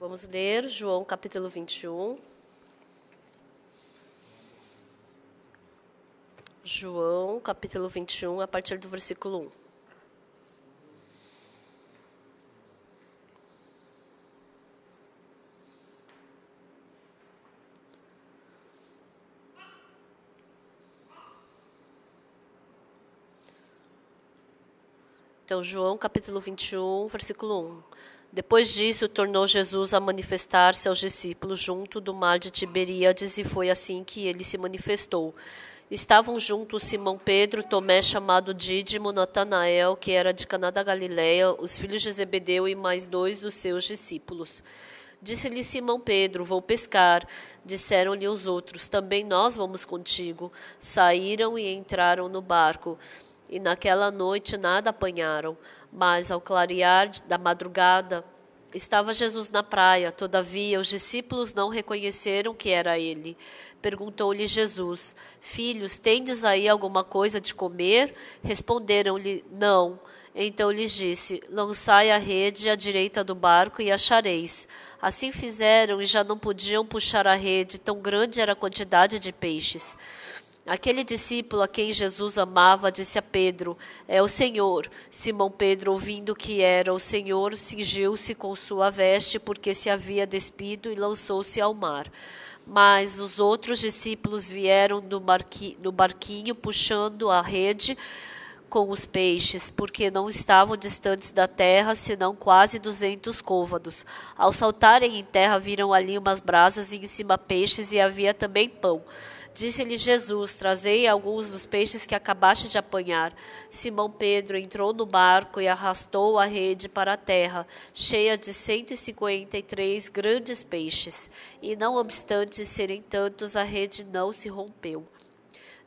Vamos ler João capítulo 21. João capítulo 21, a partir do versículo 1. Então, João capítulo 21, versículo 1. Depois disso, tornou Jesus a manifestar-se aos discípulos junto do mar de Tiberíades, e foi assim que ele se manifestou. Estavam juntos Simão Pedro, Tomé, chamado Dídimo, Natanael, que era de Caná da Galileia, os filhos de Zebedeu e mais 2 dos seus discípulos. Disse-lhe Simão Pedro: vou pescar. Disseram-lhe os outros: também nós vamos contigo. Saíram e entraram no barco. E naquela noite nada apanharam, mas ao clarear da madrugada estava Jesus na praia. Todavia os discípulos não reconheceram que era ele. Perguntou-lhe Jesus: filhos, tendes aí alguma coisa de comer? Responderam-lhe: não. Então lhes disse: lançai a rede à direita do barco e achareis. Assim fizeram e já não podiam puxar a rede, tão grande era a quantidade de peixes. Aquele discípulo a quem Jesus amava disse a Pedro: é o Senhor. Simão Pedro, ouvindo que era o Senhor, cingiu-se com sua veste, porque se havia despido, e lançou-se ao mar. Mas os outros discípulos vieram no barquinho, puxando a rede com os peixes, porque não estavam distantes da terra, senão quase 200 côvados. Ao saltarem em terra, viram ali umas brasas e em cima peixes, e havia também pão. Disse-lhe Jesus: trazei alguns dos peixes que acabaste de apanhar. Simão Pedro entrou no barco e arrastou a rede para a terra, cheia de 153 grandes peixes. E não obstante serem tantos, a rede não se rompeu.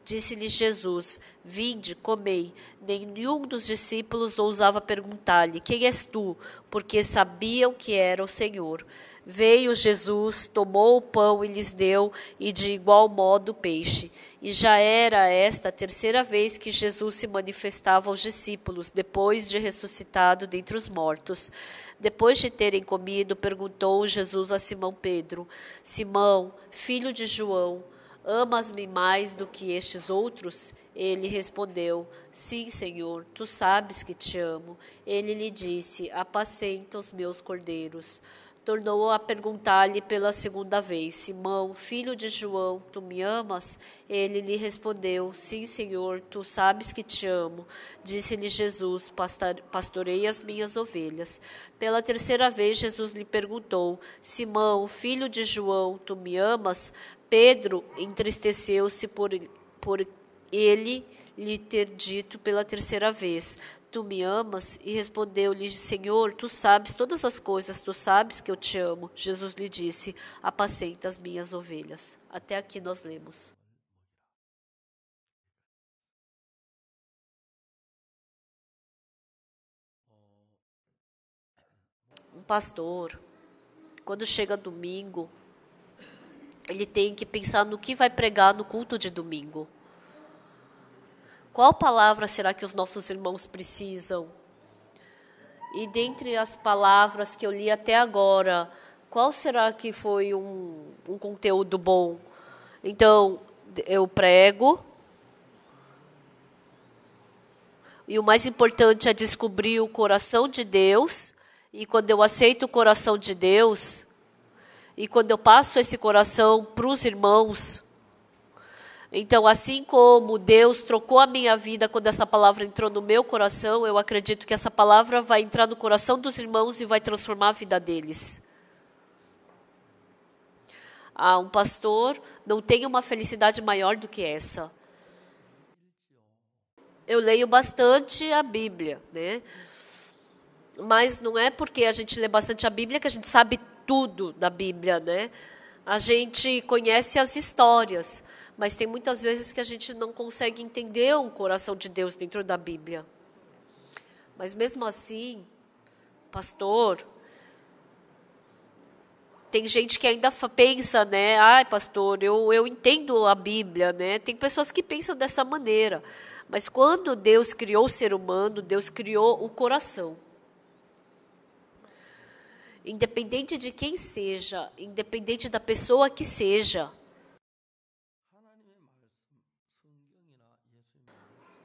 Disse-lhe Jesus: vinde, comei. Nenhum dos discípulos ousava perguntar-lhe: quem és tu? Porque sabiam que era o Senhor. Veio Jesus, tomou o pão e lhes deu, e de igual modo o peixe. E já era esta a terceira vez que Jesus se manifestava aos discípulos, depois de ressuscitado dentre os mortos. Depois de terem comido, perguntou Jesus a Simão Pedro: Simão, filho de João, amas-me mais do que estes outros? Ele respondeu: sim, Senhor, tu sabes que te amo. Ele lhe disse: apacenta os meus cordeiros. Tornou a perguntar-lhe pela segunda vez: Simão, filho de João, tu me amas? Ele lhe respondeu: sim, Senhor, tu sabes que te amo. Disse-lhe Jesus: pastorei as minhas ovelhas. Pela terceira vez Jesus lhe perguntou: Simão, filho de João, tu me amas? Pedro entristeceu-se por ele lhe ter dito pela terceira vez: tu me amas? E respondeu-lhe: Senhor, tu sabes todas as coisas, tu sabes que eu te amo. Jesus lhe disse: apacenta as minhas ovelhas. Até aqui nós lemos. Um pastor, quando chega domingo, ele tem que pensar no que vai pregar no culto de domingo. Qual palavra será que os nossos irmãos precisam? E dentre as palavras que eu li até agora, qual será que foi um conteúdo bom? Então, eu prego. E o mais importante é descobrir o coração de Deus. E quando eu aceito o coração de Deus, e quando eu passo esse coração para os irmãos, então, assim como Deus trocou a minha vida quando essa palavra entrou no meu coração, eu acredito que essa palavra vai entrar no coração dos irmãos e vai transformar a vida deles. Um pastor não tem uma felicidade maior do que essa. Eu leio bastante a Bíblia, né? Mas não é porque a gente lê bastante a Bíblia que a gente sabe tudo da Bíblia, né? A gente conhece as histórias, mas tem muitas vezes que a gente não consegue entender o coração de Deus dentro da Bíblia. Mas mesmo assim, pastor, tem gente que ainda pensa, né? Ai, pastor, eu entendo a Bíblia, né? Tem pessoas que pensam dessa maneira. Mas quando Deus criou o ser humano, Deus criou o coração. independente de quem seja, independente da pessoa que seja.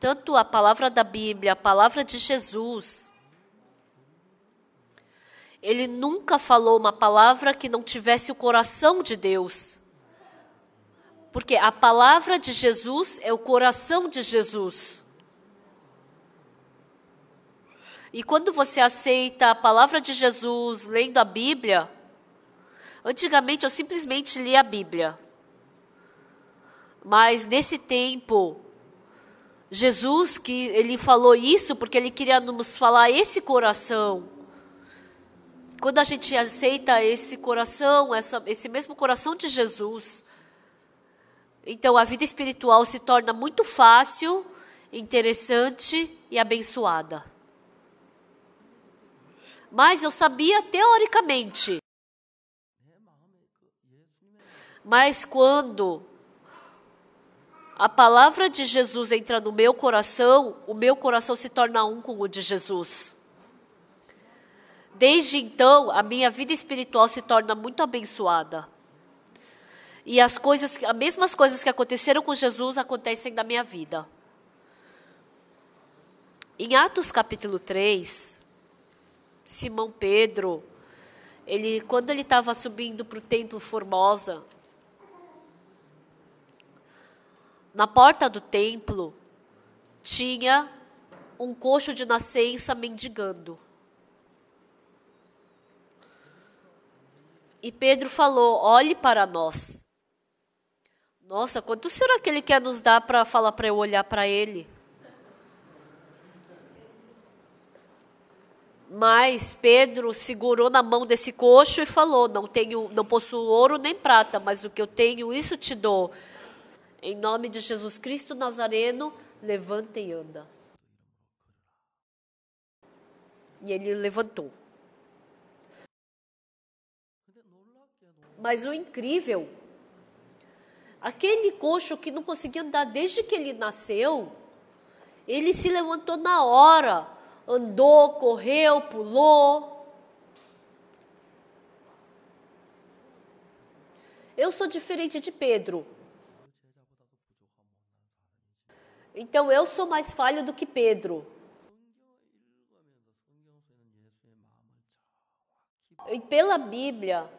Tanto a palavra da Bíblia, a palavra de Jesus, ele nunca falou uma palavra que não tivesse o coração de Deus. Porque a palavra de Jesus é o coração de Jesus. E quando você aceita a palavra de Jesus lendo a Bíblia, antigamente eu simplesmente lia a Bíblia. Mas nesse tempo, Jesus, que ele falou isso porque ele queria nos falar esse coração. Quando a gente aceita esse coração, esse mesmo coração de Jesus, então a vida espiritual se torna muito fácil, interessante e abençoada. Mas eu sabia teoricamente. Mas quando a palavra de Jesus entra no meu coração, o meu coração se torna um com o de Jesus. Desde então, a minha vida espiritual se torna muito abençoada. E as mesmas coisas que aconteceram com Jesus acontecem na minha vida. Em Atos capítulo 3, Simão Pedro, quando ele estava subindo para o templo Formosa, na porta do templo tinha um coxo de nascença mendigando. E Pedro falou: olhe para nós. Nossa, quanto será que ele quer nos dar para falar para eu olhar para ele? Mas Pedro segurou na mão desse coxo e falou: não possuo ouro nem prata, mas o que eu tenho, isso te dou. Em nome de Jesus Cristo Nazareno, levanta e anda. E ele levantou. Mas o incrível, aquele coxo que não conseguia andar desde que ele nasceu, ele se levantou na hora, andou, correu, pulou. Eu sou diferente de Pedro. Então eu sou mais falho do que Pedro. E pela Bíblia,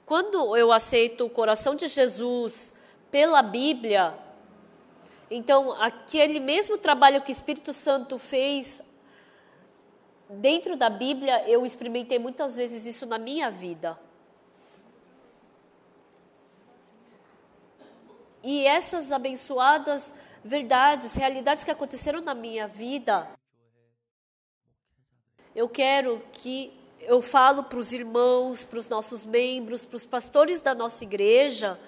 quando eu aceito o coração de Jesus pela Bíblia, então aquele mesmo trabalho que o Espírito Santo fez dentro da Bíblia, eu experimentei muitas vezes isso na minha vida. E essas abençoadas verdades, realidades que aconteceram na minha vida, eu falo para os irmãos, para os nossos membros, para os pastores da nossa igreja,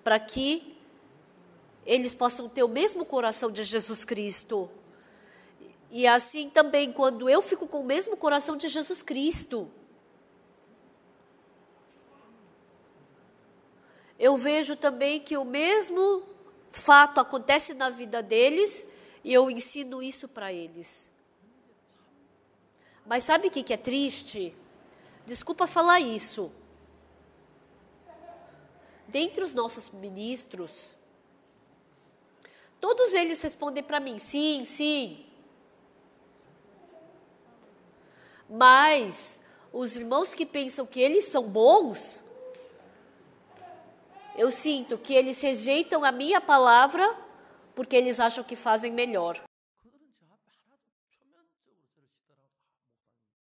para que eles possam ter o mesmo coração de Jesus Cristo. E assim também, quando eu fico com o mesmo coração de Jesus Cristo, eu vejo também que o mesmo fato acontece na vida deles e eu ensino isso para eles. Mas sabe o que é triste? Desculpa falar isso. Dentre os nossos ministros, todos eles respondem para mim, sim, sim. Mas os irmãos que pensam que eles são bons, eu sinto que eles rejeitam a minha palavra porque eles acham que fazem melhor.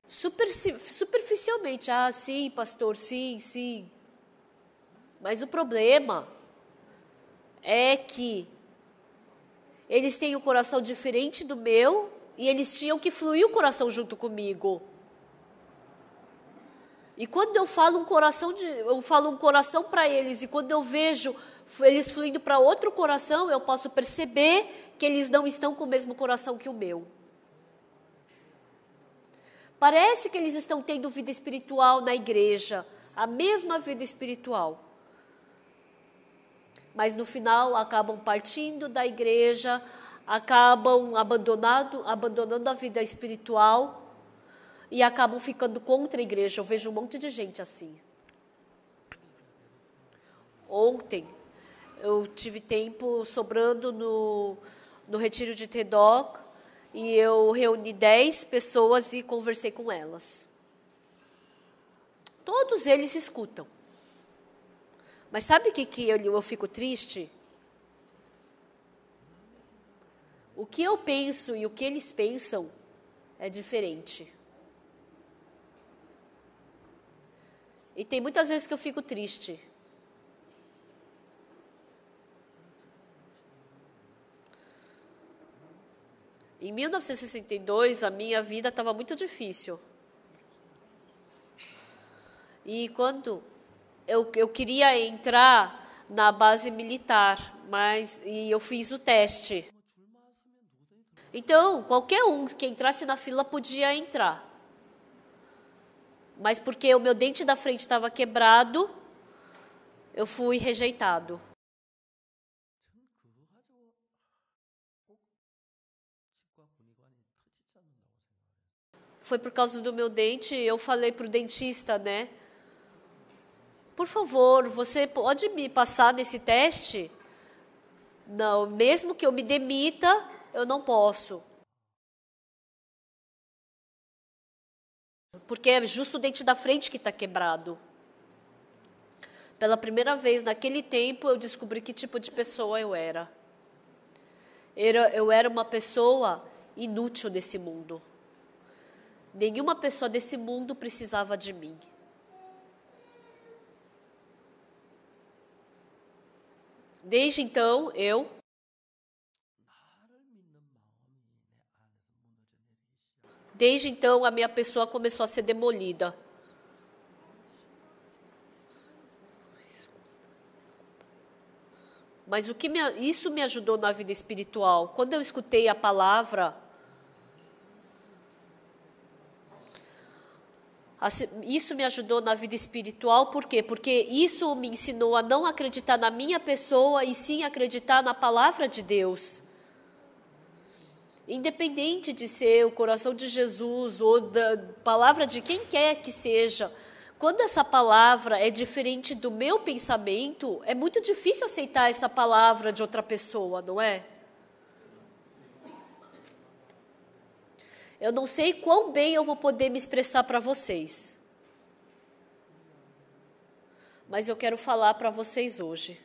Superficialmente, sim, pastor, sim, sim. Mas o problema é que eles têm um coração diferente do meu e eles tinham que fluir o coração junto comigo. E quando eu falo um coração para eles, e quando eu vejo eles fluindo para outro coração, eu posso perceber que eles não estão com o mesmo coração que o meu. Parece que eles estão tendo vida espiritual na igreja, a mesma vida espiritual. Mas no final acabam partindo da igreja, acabam abandonando a vida espiritual e acabam ficando contra a igreja. Eu vejo um monte de gente assim. Ontem, eu tive tempo sobrando no retiro de TEDOC e eu reuni 10 pessoas e conversei com elas. Todos eles escutam. Mas sabe o que eu fico triste? O que eu penso e o que eles pensam é diferente. E tem muitas vezes que eu fico triste. Em 1962, a minha vida estava muito difícil. E quando eu queria entrar na base militar, e eu fiz o teste. Então, qualquer um que entrasse na fila podia entrar. Mas porque o meu dente da frente estava quebrado, eu fui rejeitado. Foi por causa do meu dente, eu falei para o dentista, né? Por favor, você pode me passar nesse teste? Não, mesmo que eu me demita, eu não posso. Porque é justo o dente da frente que está quebrado. Pela primeira vez naquele tempo, eu descobri que tipo de pessoa eu era. Eu era uma pessoa inútil nesse mundo. Nenhuma pessoa desse mundo precisava de mim. Desde então, a minha pessoa começou a ser demolida. Mas isso me ajudou na vida espiritual. Quando eu escutei a palavra, isso me ajudou na vida espiritual, por quê? Porque isso me ensinou a não acreditar na minha pessoa e sim acreditar na palavra de Deus. Independente de ser o coração de Jesus ou da palavra de quem quer que seja, quando essa palavra é diferente do meu pensamento, é muito difícil aceitar essa palavra de outra pessoa, não é? Eu não sei quão bem eu vou poder me expressar para vocês. Mas eu quero falar para vocês hoje.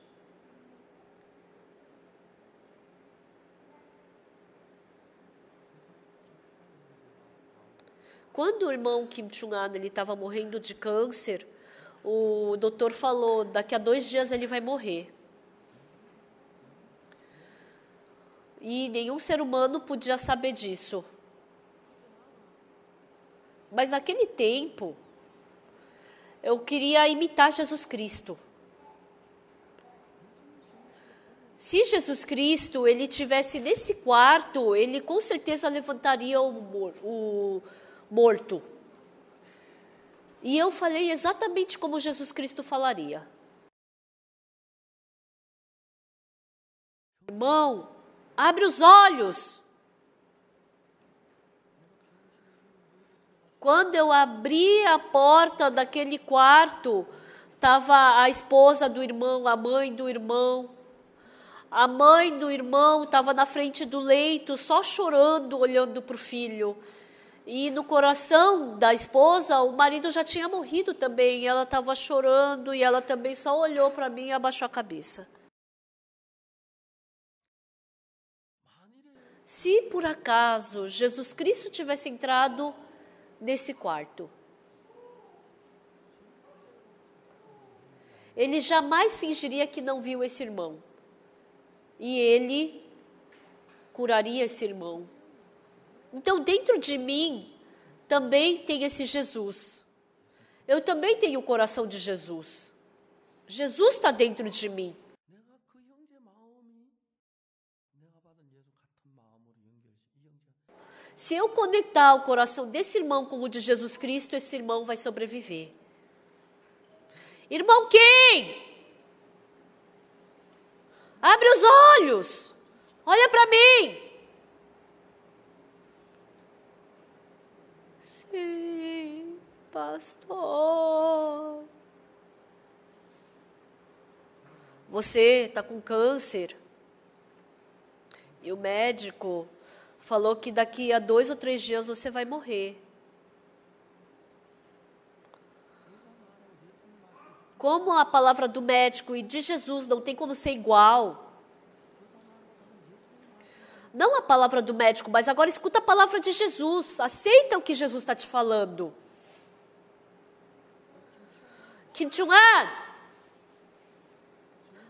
Quando o irmão Kim Chung-an estava morrendo de câncer, o doutor falou, daqui a 2 dias ele vai morrer. E nenhum ser humano podia saber disso. Mas naquele tempo, eu queria imitar Jesus Cristo. Se Jesus Cristo ele tivesse nesse quarto, ele com certeza levantaria o morto. E eu falei exatamente como Jesus Cristo falaria. Irmão, abre os olhos. Quando eu abri a porta daquele quarto, estava a esposa do irmão, a mãe do irmão. A mãe do irmão estava na frente do leito, só chorando, olhando para o filho. E no coração da esposa, o marido já tinha morrido também. Ela estava chorando e ela também só olhou para mim e abaixou a cabeça. Se por acaso Jesus Cristo tivesse entrado nesse quarto, ele jamais fingiria que não viu esse irmão. E ele curaria esse irmão. Então, dentro de mim, também tem esse Jesus. Eu também tenho o coração de Jesus. Jesus está dentro de mim. Se eu conectar o coração desse irmão com o de Jesus Cristo, esse irmão vai sobreviver. Irmão Kim, abre os olhos, olha para mim. pastor. Você está com câncer. E o médico falou que daqui a 2 ou 3 dias você vai morrer. Como a palavra do médico e de Jesus não tem como ser igual. Não a palavra do médico, mas agora escuta a palavra de Jesus. Aceita o que Jesus está te falando. Kim Chung-an,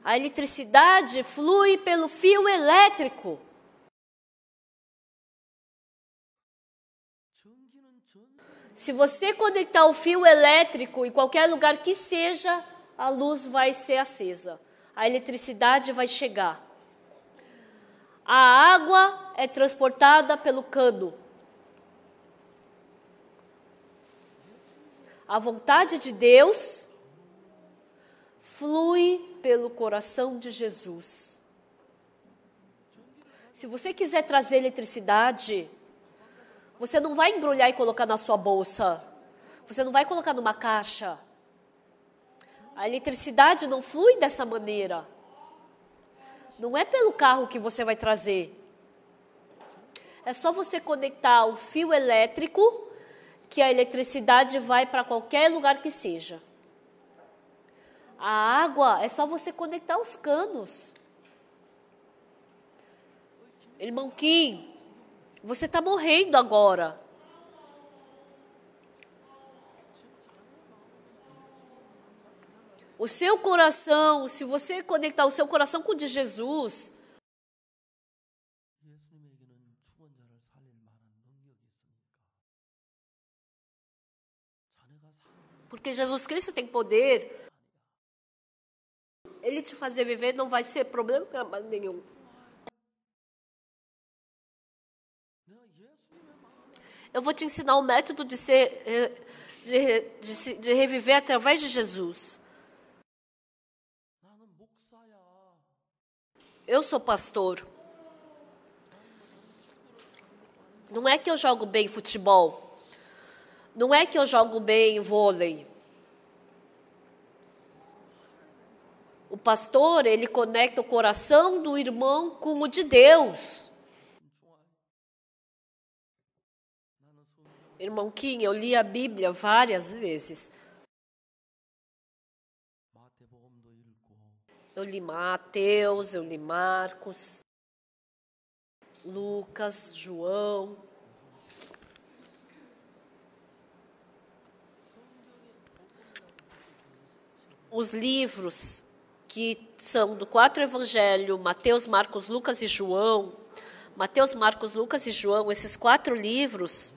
a eletricidade flui pelo fio elétrico. Se você conectar o fio elétrico em qualquer lugar que seja, a luz vai ser acesa. A eletricidade vai chegar. A água é transportada pelo cano. A vontade de Deus flui pelo coração de Jesus. Se você quiser trazer eletricidade, você não vai embrulhar e colocar na sua bolsa. Você não vai colocar numa caixa. A eletricidade não flui dessa maneira. Não é pelo carro que você vai trazer. É só você conectar o fio elétrico que a eletricidade vai para qualquer lugar que seja. A água é só você conectar os canos. Irmão Kim, você está morrendo agora. O seu coração, se você conectar o seu coração com o de Jesus, porque Jesus Cristo tem poder, Ele te fazer viver não vai ser problema nenhum. Eu vou te ensinar o método de reviver através de Jesus. Eu sou pastor. Não é que eu jogo bem futebol. Não é que eu jogo bem vôlei. O pastor, ele conecta o coração do irmão com o de Deus. Irmão Kim, eu li a Bíblia várias vezes. Eu li Mateus, eu li Marcos, Lucas, João. Os livros que são do 4 Evangelhos, Mateus, Marcos, Lucas e João. Mateus, Marcos, Lucas e João, esses 4 livros,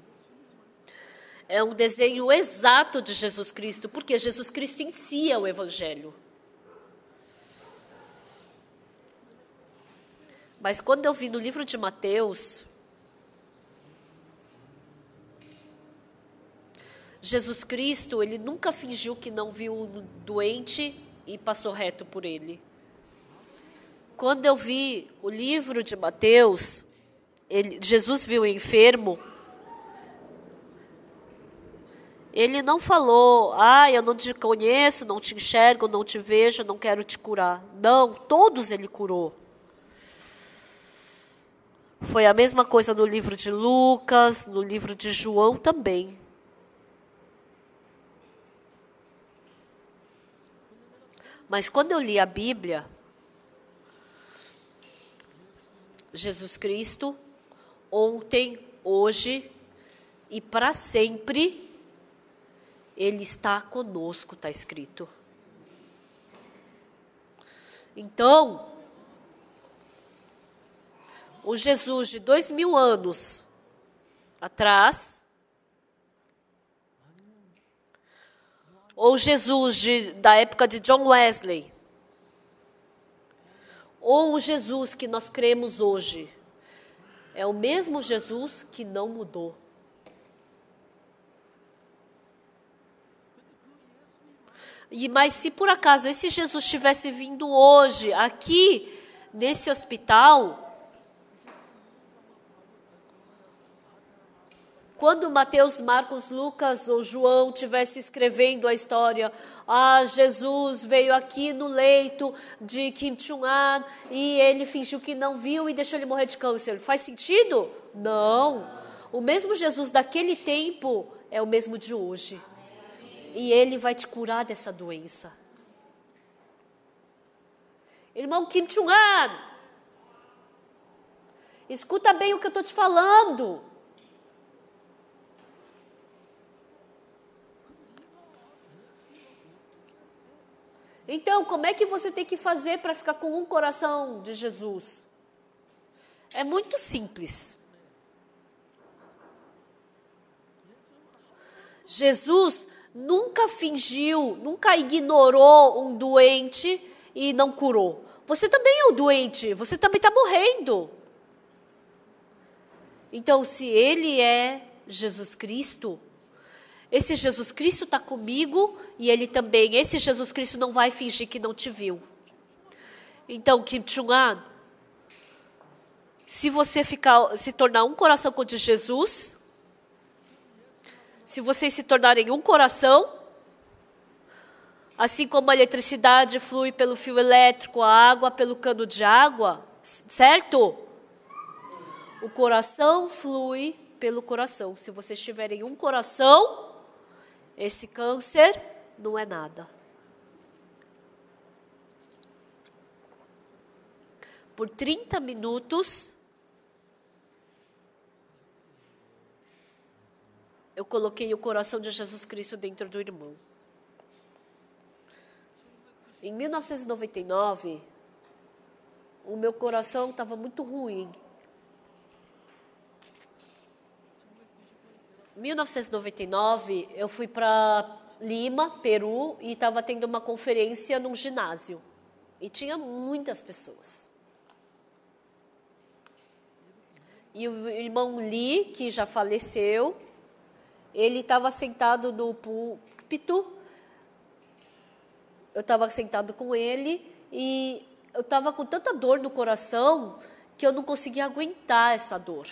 é um desenho exato de Jesus Cristo, porque Jesus Cristo em si é o Evangelho. Mas quando eu vi no livro de Mateus, Jesus Cristo, ele nunca fingiu que não viu um doente e passou reto por ele. Quando eu vi o livro de Mateus, Jesus viu o enfermo, ele não falou, eu não te conheço, não te enxergo, não te vejo, não quero te curar. Não, todos ele curou. Foi a mesma coisa no livro de Lucas, no livro de João também. Mas quando eu li a Bíblia, Jesus Cristo, ontem, hoje e para sempre, Ele está conosco, está escrito. Então, o Jesus de 2000 anos atrás, ou Jesus da época de John Wesley, ou o Jesus que nós cremos hoje, é o mesmo Jesus que não mudou. Mas se por acaso esse Jesus tivesse vindo hoje, aqui, nesse hospital, Quando Mateus, Marcos, Lucas ou João estivesse escrevendo a história, Jesus veio aqui no leito de Kim Chung-an e ele fingiu que não viu e deixou ele morrer de câncer. Faz sentido? Não. O mesmo Jesus daquele tempo é o mesmo de hoje. E ele vai te curar dessa doença. Irmão Kim Chung-an, escuta bem o que eu estou te falando. Então, como é que você tem que fazer para ficar com um coração de Jesus? É muito simples. Jesus nunca fingiu, nunca ignorou um doente e não curou. Você também é um doente, você também está morrendo. Então, se ele é Jesus Cristo, esse Jesus Cristo está comigo e ele também, esse Jesus Cristo não vai fingir que não te viu. Então, Kim Chung-an, se você se tornar um coração com o de Jesus, se vocês se tornarem um coração, assim como a eletricidade flui pelo fio elétrico, a água pelo cano de água, certo? O coração flui pelo coração. Se vocês tiverem um coração, esse câncer não é nada. Por 30 minutos, eu coloquei o coração de Jesus Cristo dentro do irmão. Em 1999, o meu coração estava muito ruim. Em 1999, eu fui para Lima, Peru, e estava tendo uma conferência num ginásio. E tinha muitas pessoas. E o irmão Lee, que já faleceu, ele estava sentado no púlpito. Eu estava sentado com ele e eu estava com tanta dor no coração que eu não conseguia aguentar essa dor.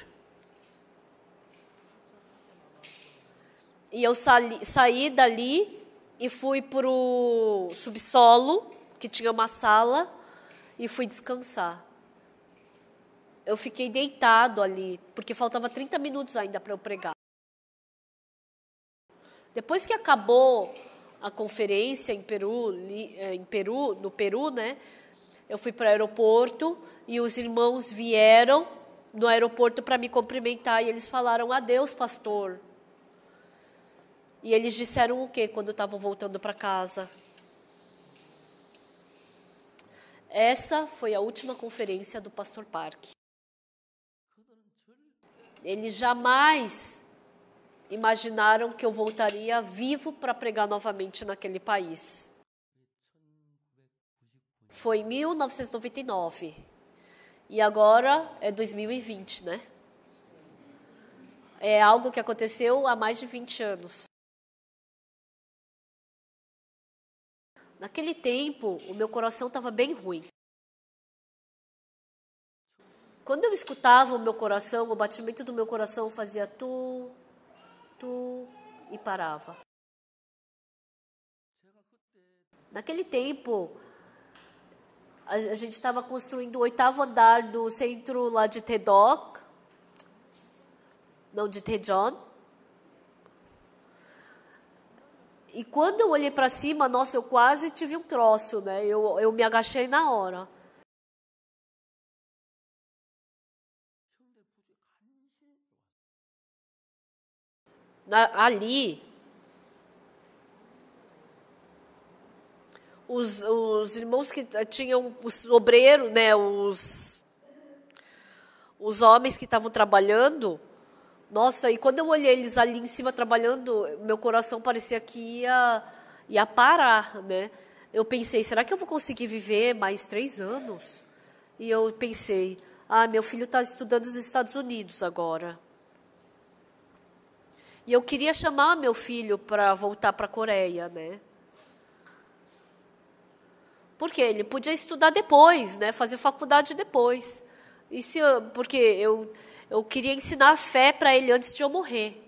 E eu saí dali e fui para o subsolo, que tinha uma sala, e fui descansar. Eu fiquei deitado ali, porque faltava 30 minutos ainda para eu pregar. Depois que acabou a conferência no Peru, né? Eu fui para o aeroporto e os irmãos vieram no aeroporto para me cumprimentar e eles falaram: adeus, pastor. E eles disseram o quê quando estavam voltando para casa? Essa foi a última conferência do pastor Park. Eles jamais imaginaram que eu voltaria vivo para pregar novamente naquele país. Foi em 1999. E agora é 2020, né? É algo que aconteceu há mais de 20 anos. Naquele tempo, o meu coração estava bem ruim. Quando eu escutava o meu coração, o batimento do meu coração fazia tu, e parava. Naquele tempo, a gente estava construindo o 8º andar do centro lá de Taedong, não, de Daejeon. E quando eu olhei para cima, nossa, eu quase tive um troço, né? Eu me agachei na hora. Ali, os irmãos que tinham os obreiros, né? Os homens que estavam trabalhando. Nossa, e quando eu olhei eles ali em cima trabalhando, meu coração parecia que ia parar, né? Eu pensei, será que eu vou conseguir viver mais 3 anos? E eu pensei, meu filho está estudando nos Estados Unidos agora. E eu queria chamar meu filho para voltar para a Coreia, né? Porque ele podia estudar depois, né? Fazer faculdade depois. Porque eu queria ensinar a fé para ele antes de eu morrer.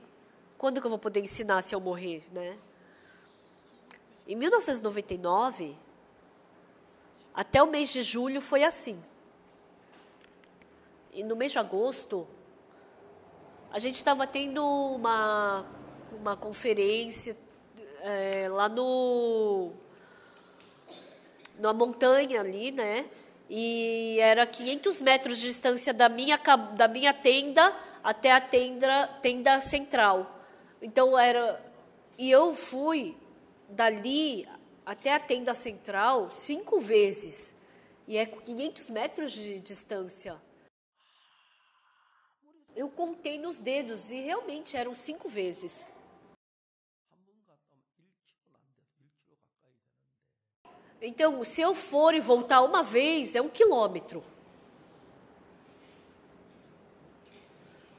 Quando que eu vou poder ensinar se eu morrer, né? Em 1999, até o mês de julho foi assim. E no mês de agosto, a gente estava tendo uma conferência lá numa montanha ali, né? E era 500 metros de distância da minha tenda até a tenda central. Então e eu fui dali até a tenda central 5 vezes. E é 500 metros de distância. Eu contei nos dedos e realmente eram 5 vezes. Então, se eu for e voltar uma vez, é 1 quilômetro.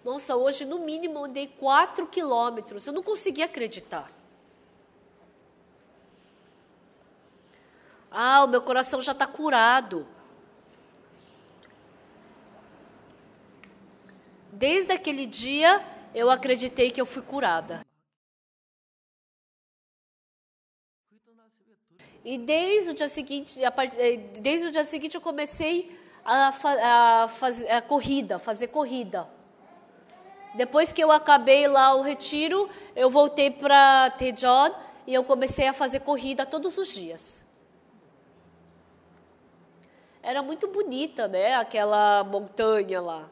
Nossa, hoje no mínimo eu andei 4 quilômetros. Eu não consegui acreditar. O meu coração já está curado. Desde aquele dia, eu acreditei que eu fui curada. E desde o dia seguinte, eu comecei a fazer corrida. Depois que eu acabei lá o retiro, eu voltei para Daejeon e eu comecei a fazer corrida todos os dias. Era muito bonita, né? Aquela montanha lá,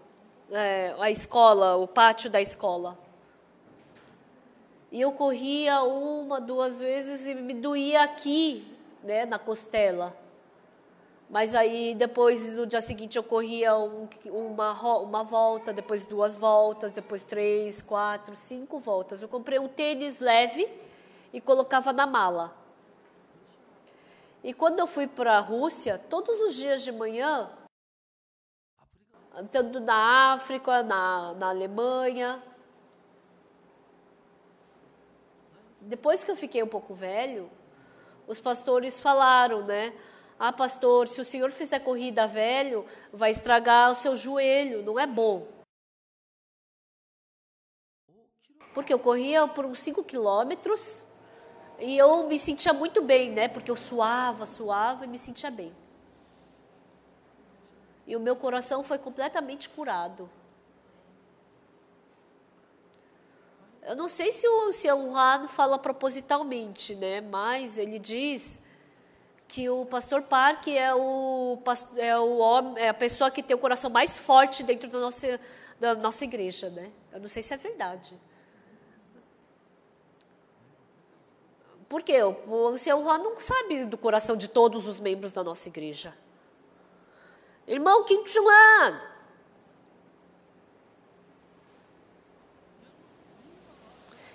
a escola, o pátio da escola. E eu corria 1, 2 vezes e me doía aqui, né, na costela. Mas aí depois, no dia seguinte, eu corria uma volta, depois 2 voltas, depois 3, 4, 5 voltas. Eu comprei um tênis leve e colocava na mala. E quando eu fui para a Rússia, todos os dias de manhã, tanto na África, na Alemanha. Depois que eu fiquei um pouco velho, os pastores falaram, né? Pastor, se o senhor fizer corrida velho, vai estragar o seu joelho, não é bom. Porque eu corria por uns 5 quilômetros e eu me sentia muito bem, né? Porque eu suava e me sentia bem. E o meu coração foi completamente curado. Eu não sei se o ancião Han fala propositalmente, né? Mas ele diz que o pastor Park é a pessoa que tem o coração mais forte dentro da nossa igreja, né? Eu não sei se é verdade. Por quê? O ancião Han não sabe do coração de todos os membros da nossa igreja. Irmão Kim Jong-un,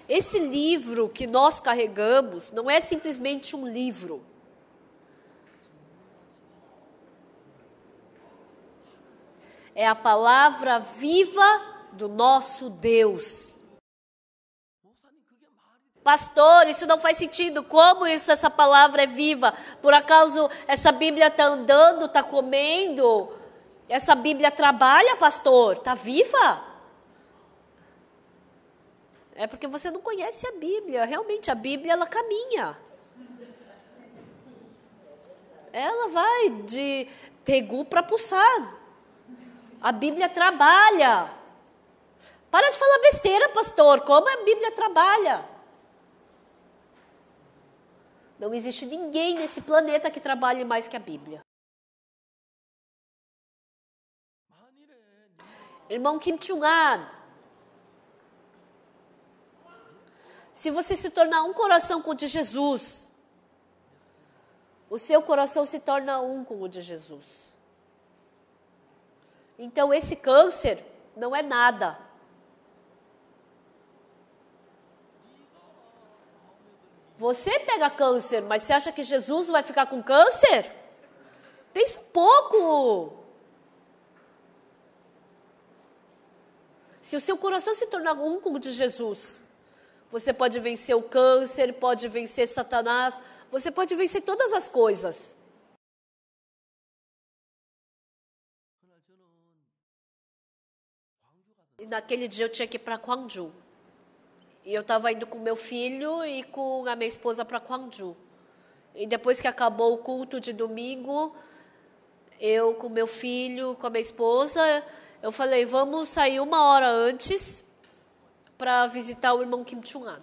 esse livro que nós carregamos não é simplesmente um livro. É a palavra viva do nosso Deus. Pastor, isso não faz sentido. Como essa palavra é viva? Por acaso essa Bíblia está andando, está comendo? Essa Bíblia trabalha, pastor? Está viva? É porque você não conhece a Bíblia. Realmente, a Bíblia, ela caminha. Ela vai de Tegu para Pussad. A Bíblia trabalha. Para de falar besteira, pastor. Como a Bíblia trabalha? Não existe ninguém nesse planeta que trabalhe mais que a Bíblia. Irmão Kim Chung-an, se você se tornar um coração com o de Jesus, o seu coração se torna um com o de Jesus. Então esse câncer não é nada. Você pega câncer, mas você acha que Jesus vai ficar com câncer? Pense um pouco. Se o seu coração se tornar um com o de Jesus, você pode vencer o câncer, pode vencer Satanás, você pode vencer todas as coisas. E naquele dia eu tinha que ir para Gwangju. E eu estava indo com meu filho e com a minha esposa para Gwangju. E depois que acabou o culto de domingo, eu com meu filho, com a minha esposa, eu falei, vamos sair 1 hora antes para visitar o irmão Kim Chung-an.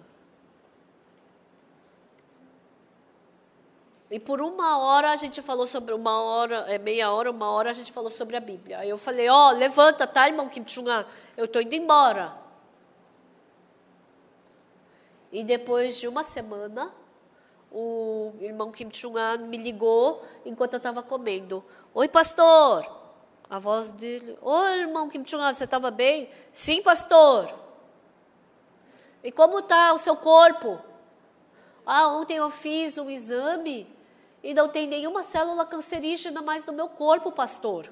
E por 1 hora a gente falou sobre meia hora, 1 hora a gente falou sobre a Bíblia. Aí eu falei, levanta, tá, irmão Kim Chung-an? Eu estou indo embora. E depois de 1 semana, o irmão Kim Chung-an me ligou enquanto eu estava comendo. Oi, pastor. A voz dele. Oi, irmão Kim Chung-an, você estava bem? Sim, pastor. E como está o seu corpo? Ontem eu fiz um exame e não tem nenhuma célula cancerígena mais no meu corpo, pastor.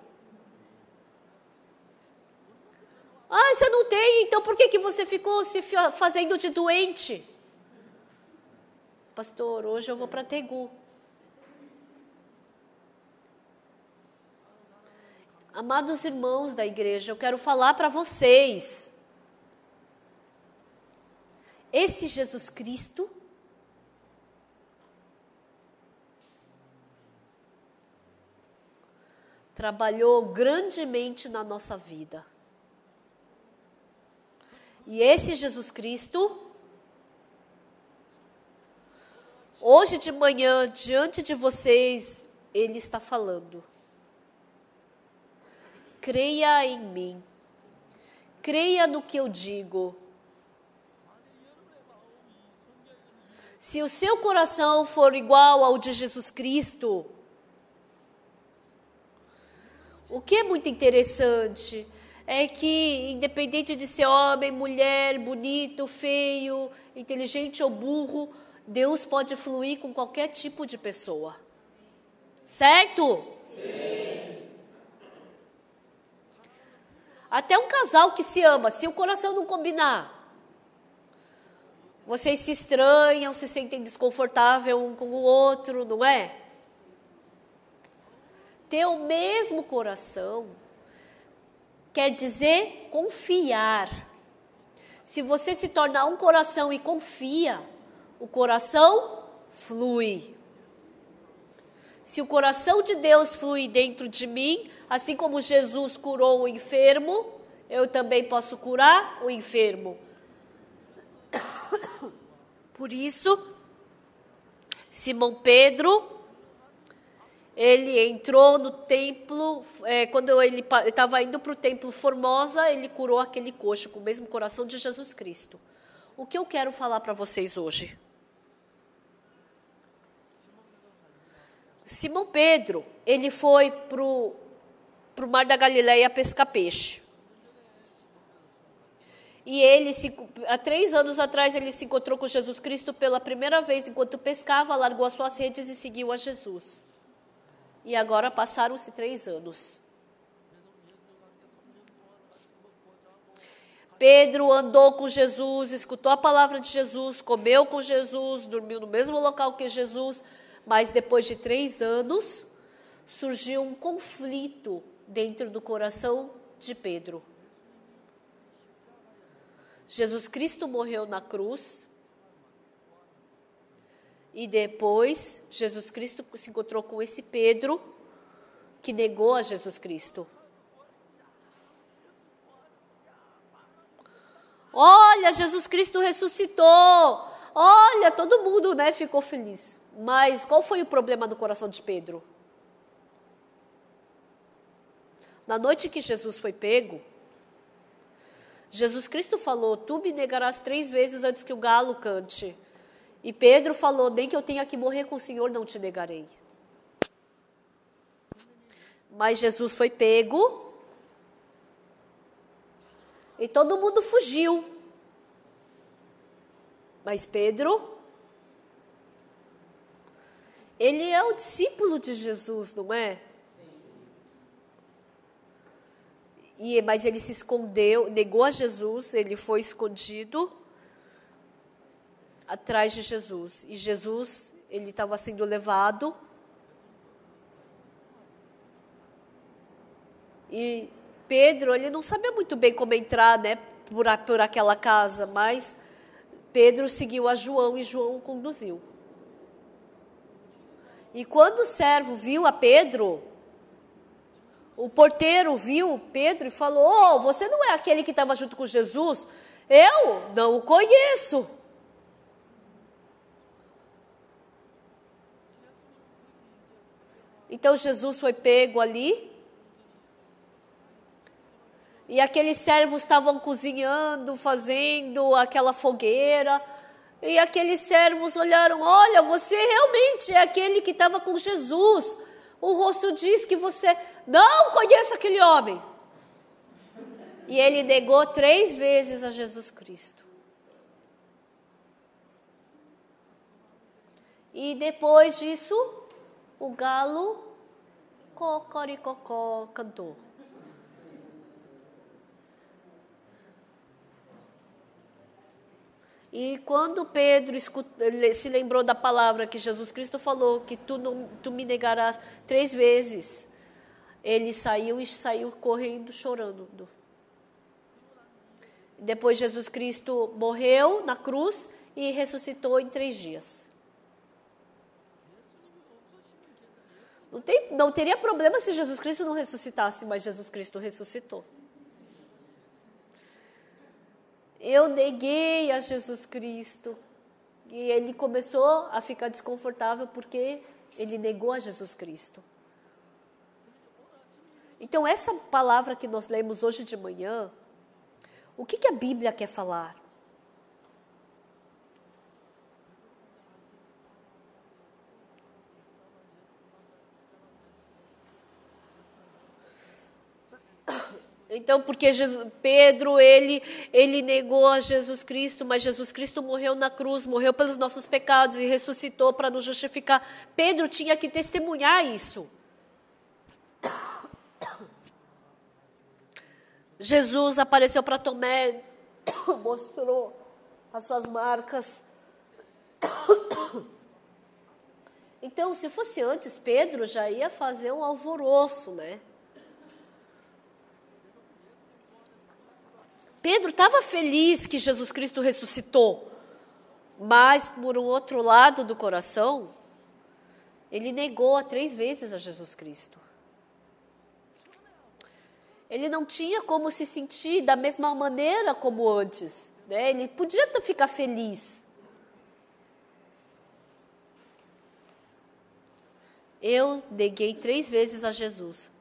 Você não tem? Então por que você ficou se fazendo de doente? Pastor, hoje eu vou para Daegu. Amados irmãos da igreja, eu quero falar para vocês. Esse Jesus Cristo trabalhou grandemente na nossa vida. E esse Jesus Cristo, hoje de manhã, diante de vocês, Ele está falando. Creia em mim. Creia no que eu digo. Se o seu coração for igual ao de Jesus Cristo, o que é muito interessante é que, independente de ser homem, mulher, bonito, feio, inteligente ou burro, Deus pode fluir com qualquer tipo de pessoa. Certo? Sim. Até um casal que se ama, se o coração não combinar, vocês se estranham, se sentem desconfortáveis um com o outro, não é? Ter o mesmo coração quer dizer confiar. Se você se tornar um coração e confia, o coração flui. Se o coração de Deus flui dentro de mim, assim como Jesus curou o enfermo, eu também posso curar o enfermo. Por isso, Simão Pedro, ele entrou no templo, quando ele estava indo para o templo Formosa, ele curou aquele coxo com o mesmo coração de Jesus Cristo. O que eu quero falar para vocês hoje? Simão Pedro, ele foi para o mar da Galileia pescar peixe. E há 3 anos atrás, ele se encontrou com Jesus Cristo pela primeira vez, enquanto pescava, largou as suas redes e seguiu a Jesus. E agora passaram-se 3 anos. Pedro andou com Jesus, escutou a palavra de Jesus, comeu com Jesus, dormiu no mesmo local que Jesus, mas depois de 3 anos, surgiu um conflito dentro do coração de Pedro. Jesus Cristo morreu na cruz. E depois, Jesus Cristo se encontrou com esse Pedro, que negou a Jesus Cristo. Olha, Jesus Cristo ressuscitou. Olha, todo mundo, ficou feliz. Mas qual foi o problema no coração de Pedro? Na noite que Jesus foi pego, Jesus Cristo falou, tu me negarás 3 vezes antes que o galo cante. E Pedro falou, nem que eu tenha que morrer com o Senhor, não te negarei. Mas Jesus foi pego e todo mundo fugiu. Mas Pedro, ele é o discípulo de Jesus, não é? Mas ele se escondeu, negou a Jesus, ele foi escondido atrás de Jesus. E Jesus, ele estava sendo levado. E Pedro, ele não sabia muito bem como entrar, por aquela casa, mas Pedro seguiu a João e João o conduziu. E quando o servo viu a Pedro, o porteiro viu Pedro e falou: "Oh, você não é aquele que estava junto com Jesus? Eu não o conheço." Então Jesus foi pego ali. E aqueles servos estavam cozinhando, fazendo aquela fogueira. E aqueles servos olharam: "Olha, você realmente é aquele que estava com Jesus. O rosto diz que você não conhece aquele homem." E ele negou 3 vezes a Jesus Cristo. E depois disso, o galo cocoricocó cantou. E quando Pedro se lembrou da palavra que Jesus Cristo falou, que tu me negarás 3 vezes, ele saiu correndo, chorando. Depois Jesus Cristo morreu na cruz e ressuscitou em 3 dias. Não teria problema se Jesus Cristo não ressuscitasse, mas Jesus Cristo ressuscitou. Eu neguei a Jesus Cristo. E ele começou a ficar desconfortável porque ele negou a Jesus Cristo. Então, essa palavra que nós lemos hoje de manhã, o que a Bíblia quer falar? Então, porque Pedro, ele negou a Jesus Cristo, mas Jesus Cristo morreu na cruz, morreu pelos nossos pecados e ressuscitou para nos justificar. Pedro tinha que testemunhar isso. Jesus apareceu para Tomé, mostrou as suas marcas. Então, se fosse antes, Pedro já ia fazer um alvoroço, né? Pedro estava feliz que Jesus Cristo ressuscitou, mas por um outro lado do coração, ele negou 3 vezes a Jesus Cristo. Ele não tinha como se sentir da mesma maneira como antes, né? Ele podia ficar feliz. Eu neguei 3 vezes a Jesus.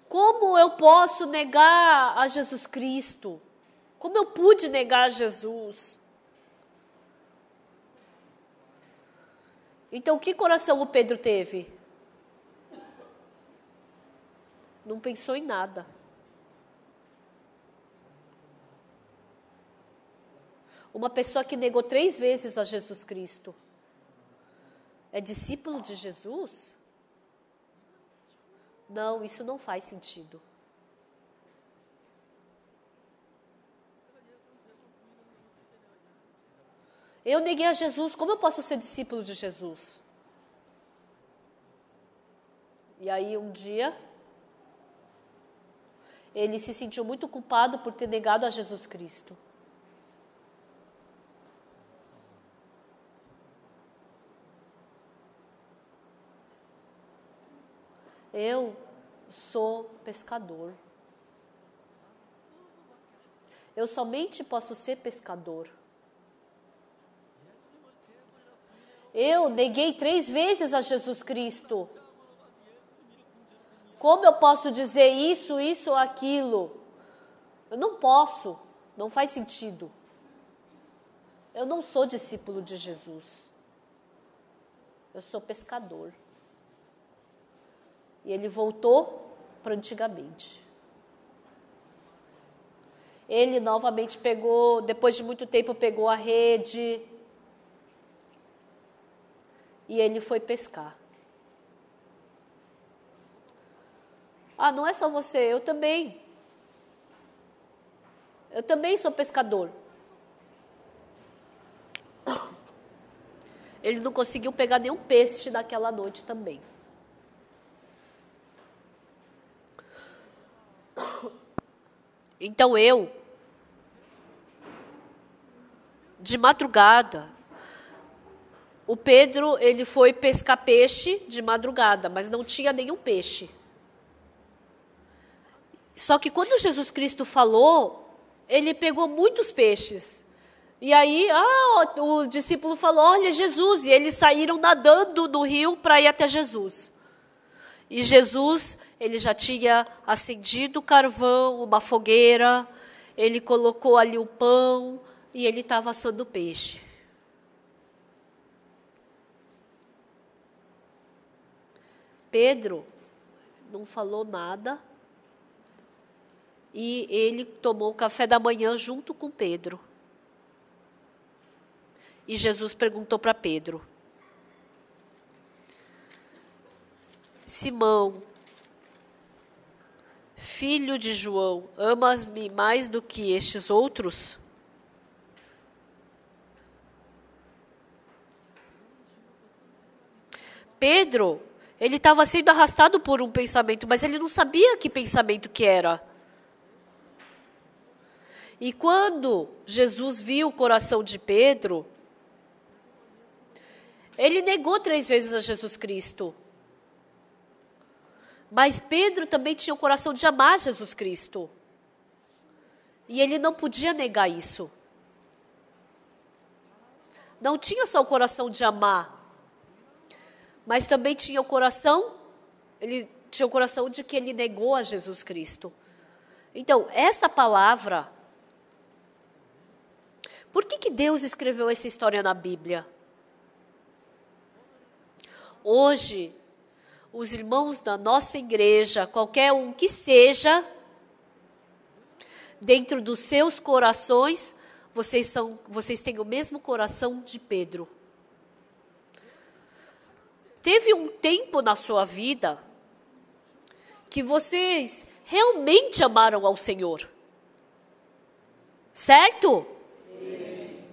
Como eu posso negar a Jesus Cristo? Como eu pude negar a Jesus? Então, que coração o Pedro teve? Não pensou em nada. Uma pessoa que negou 3 vezes a Jesus Cristo é discípulo de Jesus? Não, isso não faz sentido. Eu neguei a Jesus, como eu posso ser discípulo de Jesus? E aí um dia, ele se sentiu muito culpado por ter negado a Jesus Cristo. Eu sou pescador. Eu somente posso ser pescador. Eu neguei 3 vezes a Jesus Cristo. Como eu posso dizer isso ou aquilo? Eu não posso, não faz sentido. Eu não sou discípulo de Jesus. Eu sou pescador. E ele voltou para antigamente. Ele novamente pegou, depois de muito tempo, pegou a rede. E ele foi pescar. Ah, não é só você, eu também. Eu também sou pescador. Ele não conseguiu pegar nenhum peixe naquela noite também. Então de madrugada, o Pedro, ele foi pescar peixe de madrugada, mas não tinha nenhum peixe. Só que quando Jesus Cristo falou, ele pegou muitos peixes. E aí, o discípulo falou, olha Jesus, e eles saíram nadando no rio para ir até Jesus. E Jesus, ele já tinha acendido o carvão, uma fogueira, ele colocou ali o pão e ele estava assando o peixe. Pedro não falou nada e ele tomou o café da manhã junto com Pedro. E Jesus perguntou para Pedro, Simão, filho de João, amas-me mais do que estes outros? Pedro, ele estava sendo arrastado por um pensamento, mas ele não sabia que pensamento que era. E quando Jesus viu o coração de Pedro, ele negou 3 vezes a Jesus Cristo. Mas Pedro também tinha o coração de amar Jesus Cristo. E ele não podia negar isso. Não tinha só o coração de amar, mas também tinha o coração, ele tinha o coração de que ele negou a Jesus Cristo. Então, essa palavra, por que Deus escreveu essa história na Bíblia? Hoje, os irmãos da nossa igreja, qualquer um que seja, dentro dos seus corações, vocês têm o mesmo coração de Pedro. Teve um tempo na sua vida que vocês realmente amaram ao Senhor. Certo? Sim.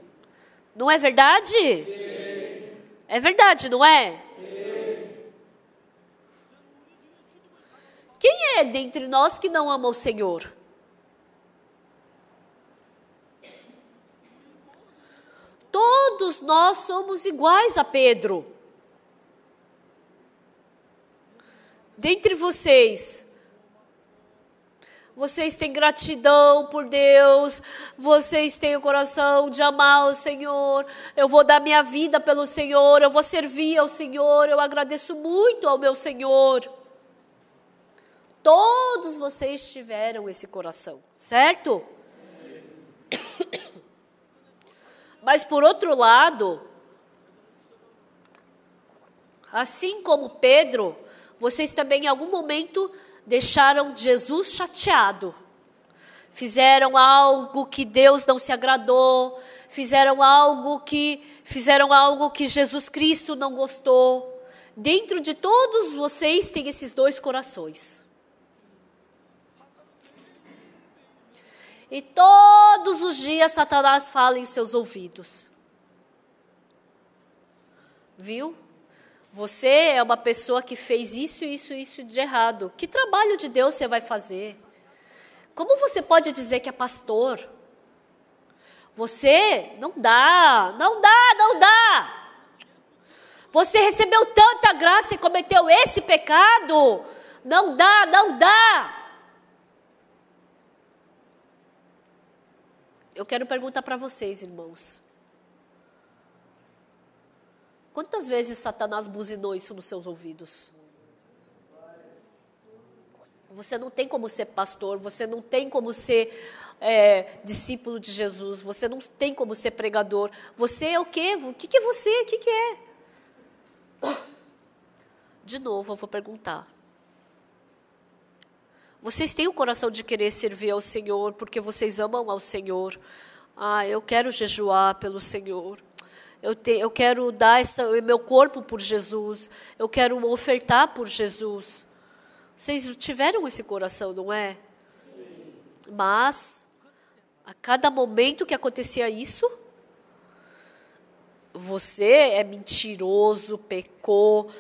Não é verdade? Sim. É verdade, não é? Quem é dentre nós que não ama o Senhor? Todos nós somos iguais a Pedro. Dentre vocês têm gratidão por Deus, vocês têm o coração de amar o Senhor, eu vou dar minha vida pelo Senhor, eu vou servir ao Senhor, eu agradeço muito ao meu Senhor. Todos vocês tiveram esse coração, certo? Mas por outro lado, assim como Pedro, vocês também em algum momento deixaram Jesus chateado. Fizeram algo que Deus não se agradou, fizeram algo que Jesus Cristo não gostou. Dentro de todos vocês tem esses 2 corações. E todos os dias Satanás fala em seus ouvidos. Viu? Você é uma pessoa que fez isso de errado. Que trabalho de Deus você vai fazer? Como você pode dizer que é pastor? Você não dá. Você recebeu tanta graça e cometeu esse pecado. Não dá. Eu quero perguntar para vocês, irmãos. Quantas vezes Satanás buzinou isso nos seus ouvidos? Você não tem como ser pastor, você não tem como ser discípulo de Jesus, você não tem como ser pregador. Você é o quê? O que é você? O que é? De novo, eu vou perguntar. Vocês têm o coração de querer servir ao Senhor, porque vocês amam ao Senhor. Eu quero jejuar pelo Senhor. Eu quero dar o meu corpo por Jesus. Eu quero ofertar por Jesus. Vocês tiveram esse coração, não é? Sim. Mas, a cada momento que acontecia isso, você é mentiroso, pecou.